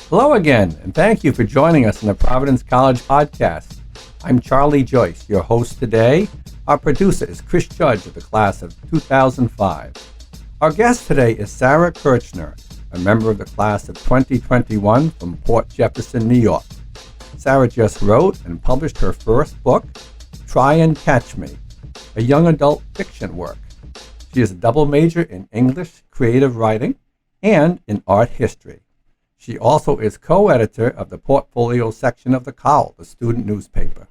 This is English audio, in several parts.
Hello again, and thank you for joining us in the Providence College podcast. I'm Charlie Joyce, your host today. Our producer is Chris Judge of the class of 2005. Our guest today is Sarah Kirchner, a member of the class of 2021 from Port Jefferson, New York. Sarah just wrote and published her first book, Try and Catch Me, a young adult fiction work. She is a double major in English creative writing and in art history. She also is co-editor of the portfolio section of The Cowl, the student newspaper.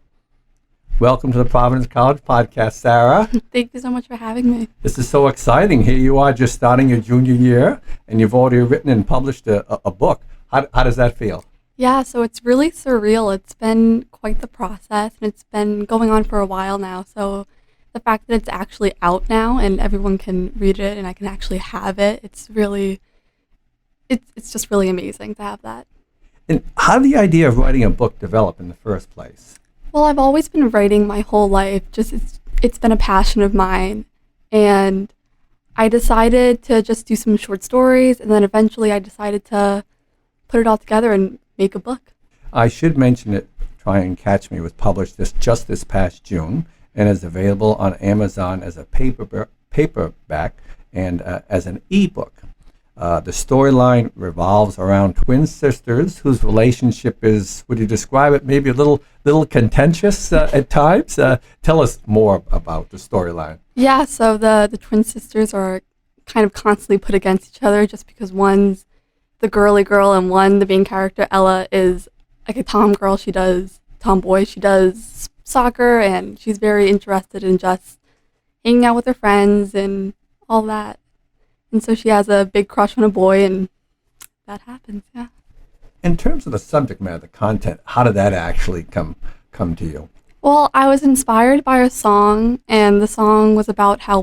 Welcome to the Providence College podcast, Sarah. Thank you so much for having me. This is so exciting. Here you are just starting your junior year, and you've already written and published a book. How does that feel? Yeah, so it's really surreal. It's been quite the process, and it's been going on for a while now. So the fact that it's actually out now and everyone can read it and I can actually have it, it's just really amazing to have that. And how did the idea of writing a book develop in the first place? Well, I've always been writing my whole life. It's been a passion of mine. And I decided to just do some short stories, and then eventually I decided to put it all together and make a book. I should mention that Try and Catch Me was published just this past June and is available on Amazon as a paperback and as an ebook. The storyline revolves around twin sisters whose relationship is, would you describe it, maybe a little contentious at times? Tell us more about the storyline. Yeah, so the twin sisters are kind of constantly put against each other just because one's the girly girl and one, the main character, Ella, is like a tomboy. She does soccer and she's very interested in just hanging out with her friends and all that. And so she has a big crush on a boy, and that happens, yeah. In terms of the subject matter, the content, how did that actually come to you? Well, I was inspired by a song, and the song was about how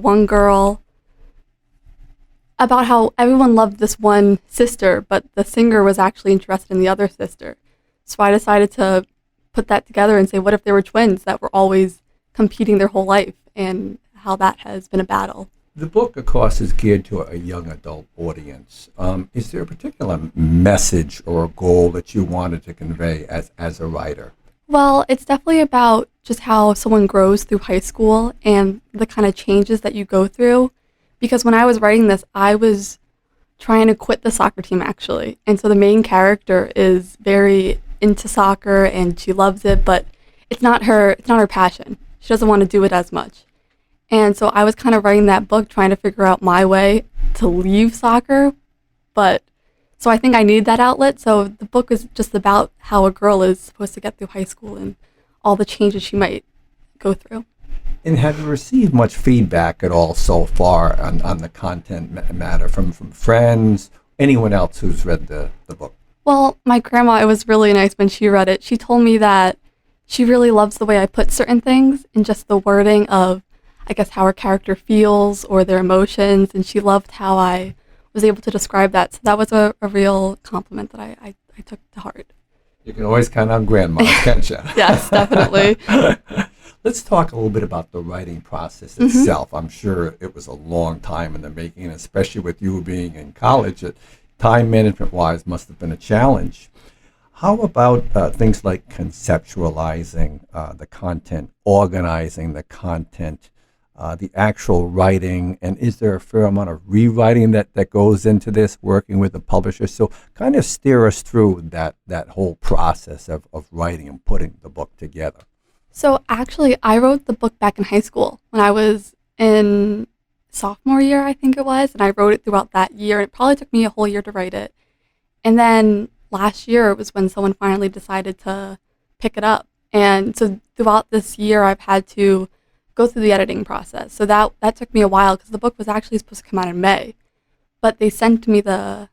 everyone loved this one sister, but the singer was actually interested in the other sister. So I decided to put that together and say, what if they were twins that were always competing their whole life, and how that has been a battle. The book, of course, is geared to a young adult audience. Is there a particular message or a goal that you wanted to convey as a writer? Well, it's definitely about just how someone grows through high school and the kind of changes that you go through. Because when I was writing this, I was trying to quit the soccer team, actually. And so the main character is very into soccer and she loves it, but it's not her passion. She doesn't want to do it as much. And so I was kind of writing that book trying to figure out my way to leave soccer. So I think I needed that outlet. So the book is just about how a girl is supposed to get through high school and all the changes she might go through. And have you received much feedback at all so far on the content matter from friends, anyone else who's read the book? Well, my grandma, it was really nice when she read it. She told me that she really loves the way I put certain things and just the wording of, I guess, how her character feels or their emotions, and she loved how I was able to describe that. So that was a real compliment that I took to heart. You can always count on grandma, can't you? Yes, definitely. Let's talk a little bit about the writing process itself. I'm sure it was a long time in the making, and especially with you being in college, time management-wise must have been a challenge. How about things like conceptualizing the content, organizing the content, the actual writing, and is there a fair amount of rewriting that goes into this, working with the publisher? So kind of steer us through that whole process of writing and putting the book together. So actually, I wrote the book back in high school when I was in sophomore year, I think it was, and I wrote it throughout that year. It probably took me a whole year to write it. And then last year it was when someone finally decided to pick it up. And so throughout this year, I've had to go through the editing process. So that took me a while because the book was actually supposed to come out in May, but they sent me the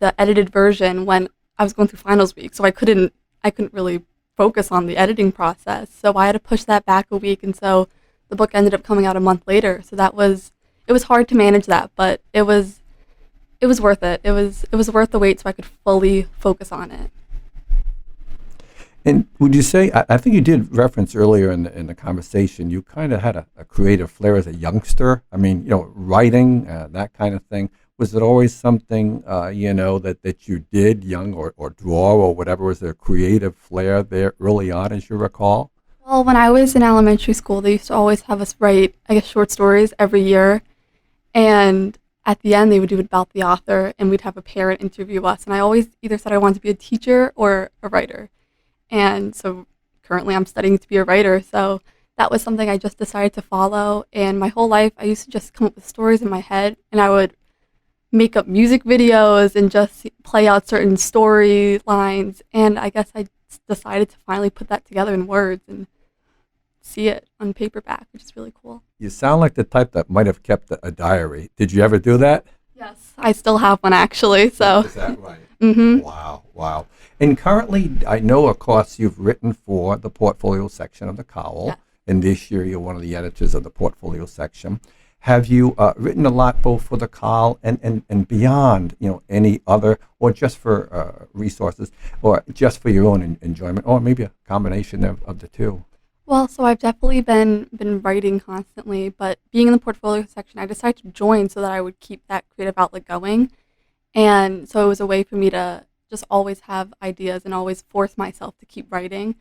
edited version when I was going through finals week. So I couldn't really focus on the editing process. So I had to push that back a week, and so the book ended up coming out a month later. So it was hard to manage that, but it was worth it. It was worth the wait so I could fully focus on it. And would you say, I think you did reference earlier in the conversation, you kind of had a creative flair as a youngster. I mean, writing, that kind of thing. Was it always something, that you did, young or draw or whatever? Was there a creative flair there early on, as you recall? Well, when I was in elementary school, they used to always have us write, I guess, short stories every year. And at the end, they would do it about the author, and we'd have a parent interview us. And I always either said I wanted to be a teacher or a writer. And so currently I'm studying to be a writer. So that was something I just decided to follow. And my whole life, I used to just come up with stories in my head, and I would make up music videos and just play out certain storylines. And I guess I decided to finally put that together in words and see it on paperback, which is really cool. You sound like the type that might have kept a diary. Did you ever do that? Yes, I still have one actually. So. Is that right? Mm-hmm. Wow, wow. And currently, I know, of course, you've written for the portfolio section of the Cowl, Yeah. and this year you're one of the editors of the portfolio section. Have you written a lot both for the Cowl and beyond, any other, or just for resources, or just for your own enjoyment, or maybe a combination of the two? Well, so I've definitely been writing constantly, but being in the portfolio section, I decided to join so that I would keep that creative outlet going. And so it was a way for me to just always have ideas and always force myself to keep writing.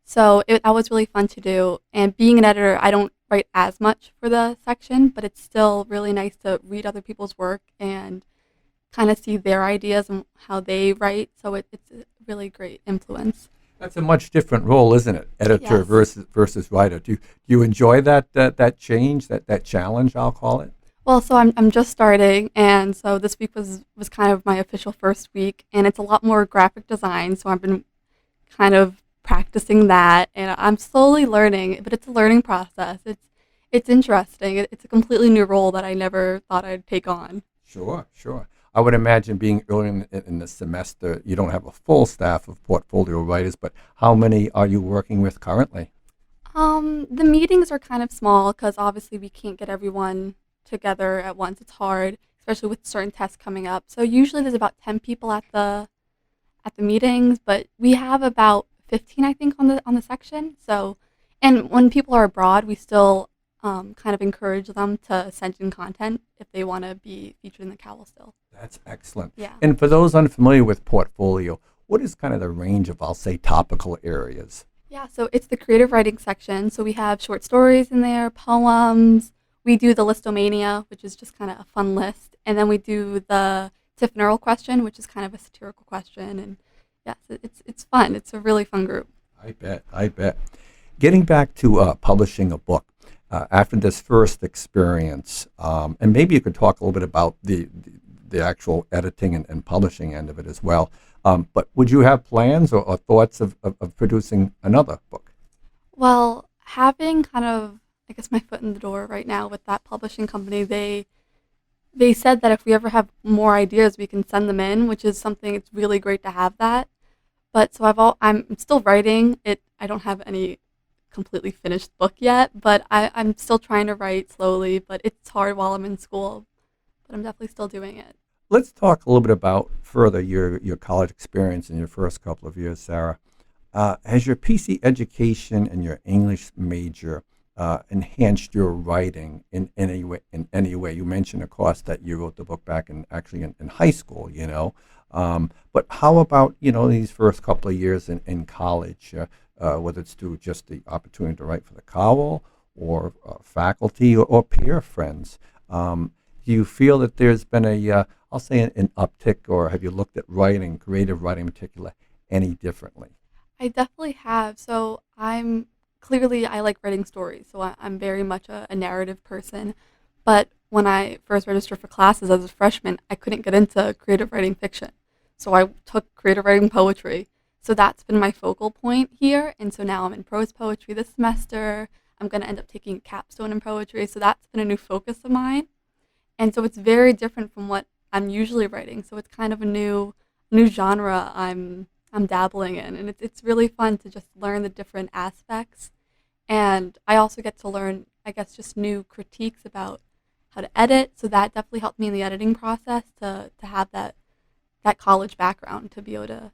So that was really fun to do. And being an editor, I don't write as much for the section, but it's still really nice to read other people's work and kind of see their ideas and how they write. So it's a really great influence. That's a much different role, isn't it? Editor Yes. versus writer. Do you enjoy that change, that challenge, I'll call it? Well, so I'm just starting, and so this week was kind of my official first week, and it's a lot more graphic design. So I've been kind of practicing that, and I'm slowly learning, but it's a learning process. It's interesting. It's a completely new role that I never thought I'd take on. Sure, sure. I would imagine being early in the semester, you don't have a full staff of portfolio writers, but how many are you working with currently? The meetings are kind of small because obviously we can't get everyone together at once. It's hard, especially with certain tests coming up. So usually there's about 10 people at the meetings, but we have about 15, I think, on the section. So, and when people are abroad, we still kind of encourage them to send in content if they want to be featured in the Cowl still. That's excellent. Yeah. And for those unfamiliar with portfolio, what is kind of the range of, I'll say, topical areas? Yeah, so it's the creative writing section. So we have short stories in there, poems. We do the listomania, which is just kind of a fun list. And then we do the Tiff and Earl question, which is kind of a satirical question. And yes, it's fun. It's a really fun group. I bet. Getting back to publishing a book, after this first experience, and maybe you could talk a little bit about the actual editing and publishing end of it as well. But would you have plans or thoughts of producing another book? Well, having kind of, I guess, my foot in the door right now with that publishing company, they said that if we ever have more ideas, we can send them in, which is something, it's really great to have that. But so I'm still writing it. I don't have any completely finished book yet, but I'm still trying to write slowly, but it's hard while I'm in school, but I'm definitely still doing it. Let's talk a little bit about further your college experience in your first couple of years, Sarah. Has your PC education and your English major enhanced your writing in any way? In any way, you mentioned, of course, that you wrote the book back in high school. But how about these first couple of years in college? Whether it's through just the opportunity to write for the Cowl or faculty or peer friends. Do you feel that there's been I'll say an uptick, or have you looked at writing, creative writing in particular, any differently? I definitely have. So I like writing stories, so I'm very much a narrative person. But when I first registered for classes as a freshman, I couldn't get into creative writing fiction. So I took creative writing poetry. So that's been my focal point here. And so now I'm in prose poetry this semester. I'm going to end up taking capstone in poetry. So that's been a new focus of mine. And so it's very different from what I'm usually writing. So it's kind of a new genre I'm dabbling in. And it's really fun to just learn the different aspects. And I also get to learn, I guess, just new critiques about how to edit. So that definitely helped me in the editing process to have that college background to be able to,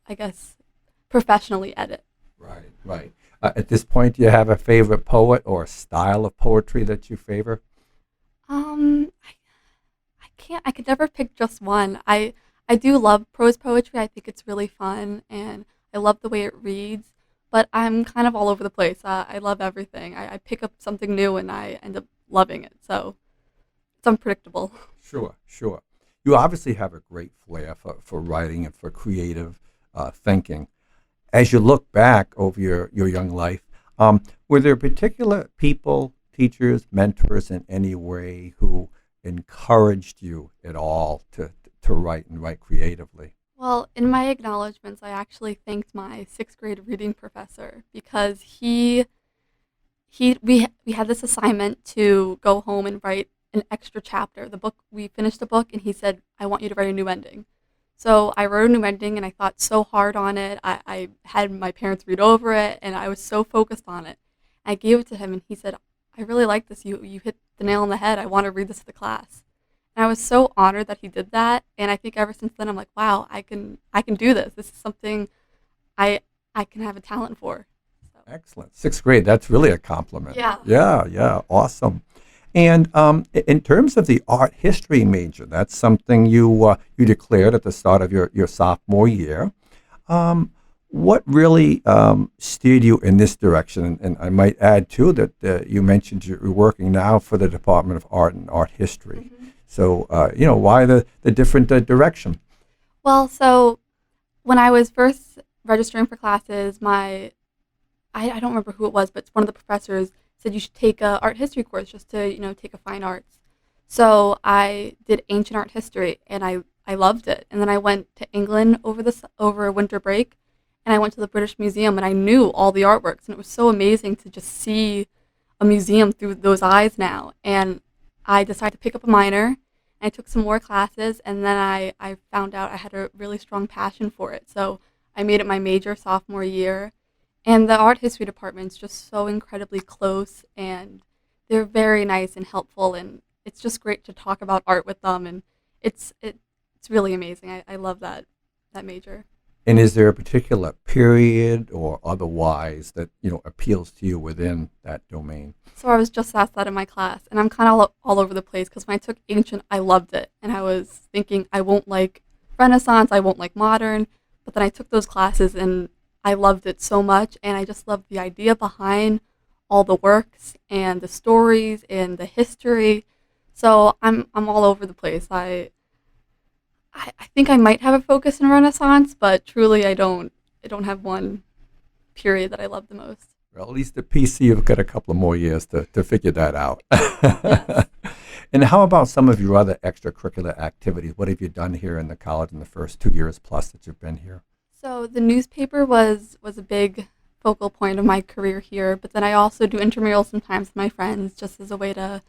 I guess, professionally edit. Right. At this point, do you have a favorite poet or style of poetry that you favor? I I could never pick just one. I do love prose poetry. I think it's really fun, and I love the way it reads. But I'm kind of all over the place. I love everything. I pick up something new, and I end up loving it. So it's unpredictable. Sure, sure. You obviously have a great flair for writing and for creative thinking. As you look back over your young life, were there particular people, teachers, mentors in any way who encouraged you at all to write and write creatively? Well, in my acknowledgments, I actually thanked my sixth grade reading professor because we had this assignment to go home and write an extra chapter. We finished the book, and he said, "I want you to write a new ending." So I wrote a new ending, and I thought so hard on it. I had my parents read over it, and I was so focused on it. I gave it to him, and he said, "I really like this. You hit the nail on the head. I want to read this to the class." And I was so honored that he did that. And I think ever since then, I'm like, wow, I can do this. This is something I can have a talent for. So. Excellent. Sixth grade, that's really a compliment. Yeah. Yeah, awesome. And in terms of the art history major, that's something you declared at the start of your sophomore year. What really steered you in this direction? And I might add, too, that you mentioned you're working now for the Department of Art and Art History. Mm-hmm. So, why the different direction? Well, so when I was first registering for classes, I don't remember who it was, but one of the professors said you should take a art history course just to, take a fine arts. So I did ancient art history, and I loved it. And then I went to England over winter break, and I went to the British Museum, and I knew all the artworks, and it was so amazing to just see a museum through those eyes now. And I decided to pick up a minor, and I took some more classes, and then I found out I had a really strong passion for it. So I made it my major sophomore year. And the art history department's just so incredibly close, and they're very nice and helpful, and it's just great to talk about art with them, and it's really amazing. I love that major. And is there a particular period or otherwise that appeals to you within that domain? So I was just asked that in my class, and I'm kind of all over the place because when I took ancient, I loved it, and I was thinking I won't like Renaissance, I won't like modern, but then I took those classes and I loved it so much, and I just loved the idea behind all the works and the stories and the history. So I'm all over the place. I think I might have a focus in Renaissance, but truly I don't have one period that I love the most. Well, at least at PC, you've got a couple of more years to figure that out. Yes. And how about some of your other extracurricular activities? What have you done here in the college in the first 2 years plus that you've been here? So the newspaper was a big focal point of my career here, but then I also do intramurals sometimes with my friends just as a way to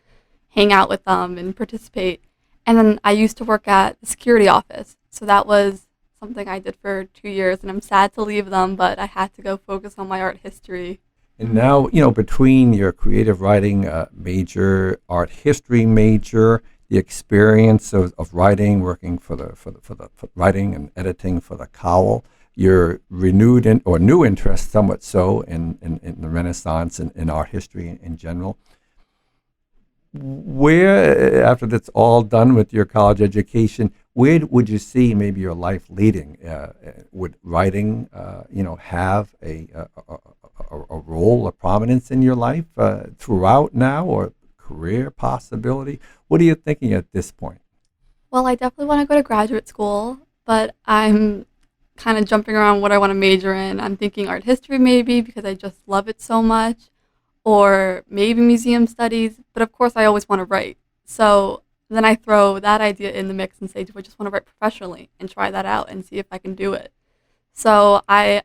hang out with them and participate. And then I used to work at the security office, so that was something I did for 2 years, and I'm sad to leave them, but I had to go focus on my art history. And now, between your creative writing major, art history major, the experience of writing, working for writing and editing for the Cowl, your renewed or new interest, somewhat so, in the Renaissance and in art history in general. Where, after that's all done with your college education, where would you see maybe your life leading? Would writing, have a role, a prominence in your life throughout now, or career possibility? What are you thinking at this point? Well, I definitely want to go to graduate school, but I'm kind of jumping around what I want to major in. I'm thinking art history maybe because I just love it so much, or maybe museum studies, but of course I always want to write. So then I throw that idea in the mix and say, do I just want to write professionally and try that out and see if I can do it? So I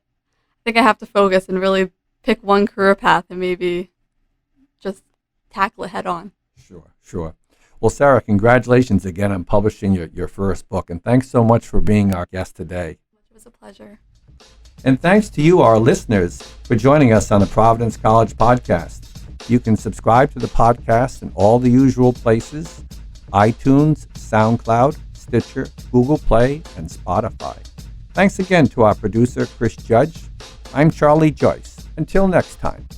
think I have to focus and really pick one career path and maybe just tackle it head on. Sure. Well, Sarah, congratulations again on publishing your first book, and thanks so much for being our guest today. It was a pleasure. And thanks to you, our listeners, for joining us on the Providence College Podcast. You can subscribe to the podcast in all the usual places: iTunes, SoundCloud, Stitcher, Google Play, and Spotify. Thanks again to our producer, Chris Judge. I'm Charlie Joyce. Until next time.